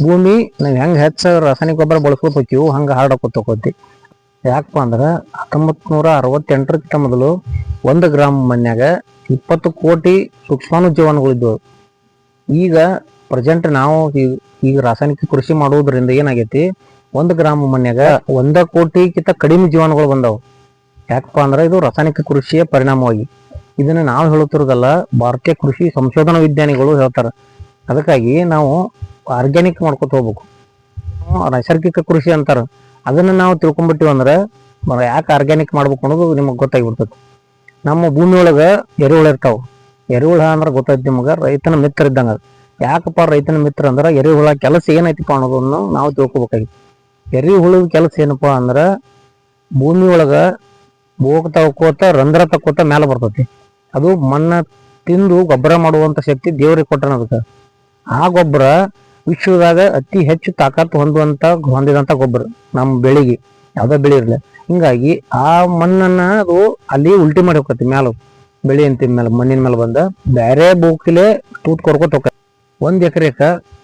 ಭೂಮಿ ನಾವು ಹೆಂಗೆ ಹೆಚ್ಚು ರಾಸಾಯನಿಕ ಗೊಬ್ಬರ ಬಳಸ್ಕೊತ ಹೋಗ್ತೀವಿ ಹಂಗೆ ಹಾರ್ಡಾಕೋತ ಹೋಗ್ತಿ. ಯಾಕಪ್ಪ ಅಂದ್ರೆ 1968ಕ್ಕಿಂತ ಮೊದಲು 1 ಗ್ರಾಮ್ ಮನ್ಯಾಗ 20 ಕೋಟಿ ಸೂಕ್ಷ್ಮಾಣು ಜೀವಾಣುಗಳಿದ್ವು. ಈಗ ಪ್ರೆಸೆಂಟ್ ನಾವು ಈಗ ರಾಸಾಯನಿಕ ಕೃಷಿ ಮಾಡೋದ್ರಿಂದ ಏನಾಗೈತಿ, 1 ಗ್ರಾಮ್ ಮನ್ಯಾಗ 1 ಕೋಟಿಗಿಂತ ಕಡಿಮೆ ಜೀವಾಣುಗಳು ಬಂದವು. ಯಾಕಪ್ಪ ಅಂದ್ರೆ ಇದು ರಾಸಾಯನಿಕ ಕೃಷಿಯ ಪರಿಣಾಮವಾಗಿ. ಇದನ್ನ ನಾವು ಹೇಳುತ್ತಿರೋದಲ್ಲ, ಭಾರತೀಯ ಕೃಷಿ ಸಂಶೋಧನಾ ವಿಜ್ಞಾನಿಗಳು ಹೇಳ್ತಾರೆ. ಅದಕ್ಕಾಗಿ ನಾವು ಆರ್ಗ್ಯಾನಿಕ್ ಮಾಡ್ಕೊತ ಹೋಗ್ಬೇಕು. ನೈಸರ್ಗಿಕ ಕೃಷಿ ಅಂತಾರ, ಅದನ್ನ ನಾವು ತಿಳ್ಕೊಂಡ್ಬಿಟ್ಟಿವಿ ಅಂದ್ರೆ ಯಾಕೆ ಆರ್ಗ್ಯಾನಿಕ್ ಮಾಡ್ಬೇಕು ಅನ್ನೋದು ನಿಮಗೆ ಗೊತ್ತಾಗಿಬಿಡ್ತದೆ. ನಮ್ಮ ಭೂಮಿ ಒಳಗೆ ಎರೆಹುಳ ಇರ್ತಾವ. ಎರೆಹುಳ ಅಂದ್ರೆ ಗೊತ್ತೈತಿ ನಿಮಗೆ, ರೈತನ ಮಿತ್ರ ಇದ್ದಂಗೆ. ಯಾಕಪ್ಪ ರೈತನ ಮಿತ್ರ ಅಂದ್ರೆ ಎರೆಹುಳ ಕೆಲಸ ಏನೈತಿಪ್ಪ ಅನ್ನೋದನ್ನು ನಾವು ತಿಳ್ಕೊಬೇಕಾಗಿತ್ತು. ಎರೆಹುಳದ ಕೆಲಸ ಏನಪ್ಪ ಅಂದ್ರೆ ಭೂಮಿ ಒಳಗೆ ಹೋಗ್ತಾ ರಂಧ್ರ ತಕ್ಕೋತ ಮೇಲೆ ಬರ್ತೈತಿ. ಅದು ಮಣ್ಣ ತಿಂದು ಗೊಬ್ಬರ ಮಾಡುವಂತ ಶಕ್ತಿ ದೇವ್ರಿಗೆ ಕೊಟ್ಟಣ. ಅದಕ್ಕೆ ಆ ಗೊಬ್ಬರ ವಿಶ್ವದಾಗ ಅತಿ ಹೆಚ್ಚು ತಾಕತ್ತು ಹೊಂದಿದಂತ ಗೊಬ್ಬರ ನಮ್ಮ ಬೆಳೆಗೆ, ಯಾವ್ದೋ ಬೆಳೆ ಇರಲಿ. ಹಿಂಗಾಗಿ ಆ ಮಣ್ಣನ್ನ ಅದು ಅಲ್ಲಿ ಉಲ್ಟಿ ಮಾಡಿ ಹೋಗತಿ ಮ್ಯಾಲ, ಬೆಳೆ ಅಂತಿದ ಮೇಲೆ ಮಣ್ಣಿನ ಮೇಲೆ ಬಂದ ಬೇರೆ ಬೋಕಿಲೆ ತೂತ್ ಕೊರ್ಕೋತ ಹೋಗ. 1 ಎಕರೆಕ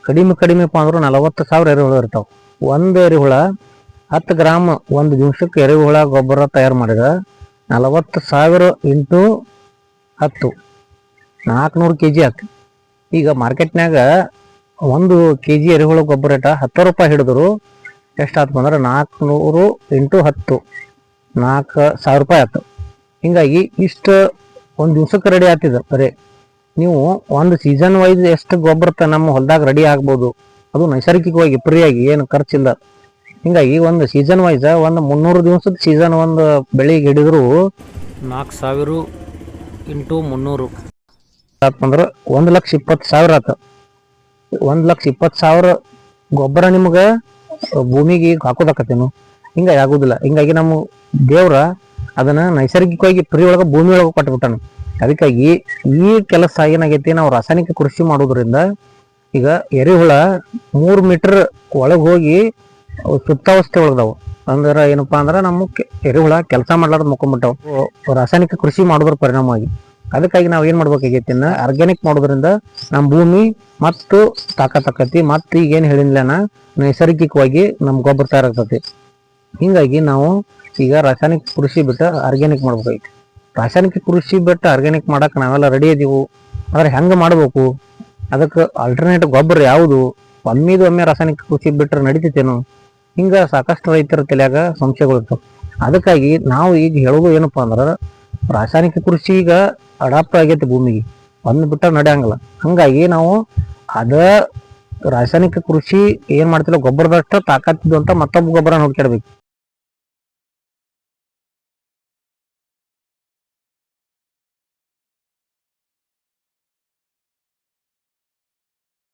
ಕಡಿಮೆಪ್ಪ ಅಂದ್ರೂ 40,000 ಎರೆಹುಳ ಇರ್ತಾವ. 1 ಎರೆಹುಳ 10 ಗ್ರಾಮ್ 1 ದಿವಸಕ್ಕೆ ಎರೆಹುಳ ಗೊಬ್ಬರ ತಯಾರು ಮಾಡಿದ್ರೆ 40,000 ಇಂಟು 10 400 kg ಆಯ್ತು. ಈಗ ಮಾರ್ಕೆಟ್ನಾಗ 1 kg ಎರೆಹುಳ ಗೊಬ್ಬರ ರೇಟ 10 ರೂಪಾಯಿ ಹಿಡಿದ್ರು ಎಷ್ಟಾಯ್ತು ಅಂದ್ರೆ 400 ಇಂಟು 10 4,000 ರೂಪಾಯಿ ಆಯ್ತು. ಹಿಂಗಾಗಿ ಇಷ್ಟು 1 ದಿವ್ಸಕ್ಕೆ ರೆಡಿ ಆಗ್ತಿದೆ. ಬರೀ ನೀವು ಒಂದು ಸೀಸನ್ ವೈಸ್ ಎಷ್ಟು ಗೊಬ್ಬರ ನಮ್ಮ ಹೊಲದಾಗ ರೆಡಿ ಆಗ್ಬೋದು, ಅದು ನೈಸರ್ಗಿಕವಾಗಿ ಫ್ರೀಯಾಗಿ, ಏನು ಖರ್ಚಿಲ್ಲ. ಹಿಂಗಾಗಿ ಒಂದು ಸೀಸನ್ ವೈಸ್ ಒಂದು 300 ದಿವಸದ ಸೀಸನ್ ಒಂದು ಬೆಳಿಗ್ಗೆ ಹಿಡಿದ್ರು 4,000 ಇಂಟು 300 ಅಂದ್ರೆ 1,20,000 ಆಯ್ತು. 1,20,000 ಗೊಬ್ಬರ ನಿಮ್ಗೆ ಭೂಮಿಗೆ ಹಾಕೋದಾಕತ್ತೇನು? ಹಿಂಗಾಗಿ ಆಗುದಿಲ್ಲ. ಹಿಂಗಾಗಿ ನಮ್ಮ ದೇವ್ರ ಅದನ್ನ ನೈಸರ್ಗಿಕವಾಗಿ ಫ್ರೀ ಒಳಗೆ ಭೂಮಿ ಒಳಗೆ ಕೊಟ್ಬಿಟ್ಟಾನ. ಅದಕ್ಕಾಗಿ ಈ ಕೆಲಸ ಏನಾಗೈತಿ, ನಾವು ರಾಸಾಯನಿಕ ಕೃಷಿ ಮಾಡೋದ್ರಿಂದ ಈಗ ಎರೆಹುಳ 3 ಮೀಟರ್ ಒಳಗೆ ಹೋಗಿ ಸುಪ್ತಾವಸ್ಥೆ ಒಳಗದಾವು. ಅಂದ್ರೆ ಏನಪ್ಪಾ ಅಂದ್ರೆ ನಮ್ಮ ಎರೆಹುಳ ಕೆಲಸ ಮಾಡ್ಲಾರ್ದು ಮುಕ್ಕೊಂಡ್ಬಿಟ್ಟಾವು ರಾಸಾಯನಿಕ ಕೃಷಿ ಮಾಡೋದ್ರ ಪರಿಣಾಮವಾಗಿ. ಅದಕ್ಕಾಗಿ ನಾವು ಏನ್ ಮಾಡ್ಬೇಕಾಗೈತಿ, ಆರ್ಗ್ಯಾನಿಕ್ ಮಾಡೋದ್ರಿಂದ ನಮ್ಮ ಭೂಮಿ ಮತ್ತು ತಾಕತ್ತಕತಿ. ಮತ್ತು ಈಗೇನು ಹೇಳಿದ್ಲೇನ ನೈಸರ್ಗಿಕವಾಗಿ ನಮ್ ಗೊಬ್ಬರ ತಯಾರಾಗ್ತತಿ. ಹಿಂಗಾಗಿ ನಾವು ಈಗ ರಾಸಾಯನಿಕ ಕೃಷಿ ಬಿಟ್ಟು ಆರ್ಗ್ಯಾನಿಕ್ ಮಾಡ್ಬೇಕಾಗಿತ್ತು. ರಾಸಾಯನಿಕ ಕೃಷಿ ಬಿಟ್ಟು ಆರ್ಗ್ಯಾನಿಕ್ ಮಾಡಕ್ ನಾವೆಲ್ಲ ರೆಡಿ ಇದೀವು. ಆದ್ರೆ ಹೆಂಗ ಮಾಡ್ಬೇಕು, ಅದಕ್ಕೆ ಆಲ್ಟರ್ನೇಟಿವ್ ಗೊಬ್ಬರ ಯಾವುದು, ಒಮ್ಮೆ ರಾಸಾಯನಿಕ ಕೃಷಿ ಬಿಟ್ಟರೆ ನಡೀತೈತೇನು? ಹಿಂಗ ಸಾಕಷ್ಟು ರೈತರ ತಲೆಯಾಗ ಸಂಶಯಗಳು ಇರ್ತಾವ. ಅದಕ್ಕಾಗಿ ನಾವು ಈಗ ಹೇಳೋದು ಏನಪ್ಪಾ ಅಂದ್ರೆ, ರಾಸಾಯನಿಕ ಕೃಷಿ ಈಗ ಅಡಾಪ್ಟ್ ಆಗೈತಿ ಭೂಮಿಗೆ, ಬಿಟ್ಟ ನಡೆಯಂಗಿಲ್ಲ. ಹಂಗಾಗಿ ನಾವು ರಾಸಾಯನಿಕ ಕೃಷಿ ಏನ್ ಮಾಡ್ತಿಲ್ಲ, ಗೊಬ್ಬರದಷ್ಟು ತಾಕತ್ತಿದ್ದು ಅಂತ ಮತ್ತೊಬ್ಬ ಗೊಬ್ಬರ ನೋಡ್ಕೊಡ್ಬೇಕು.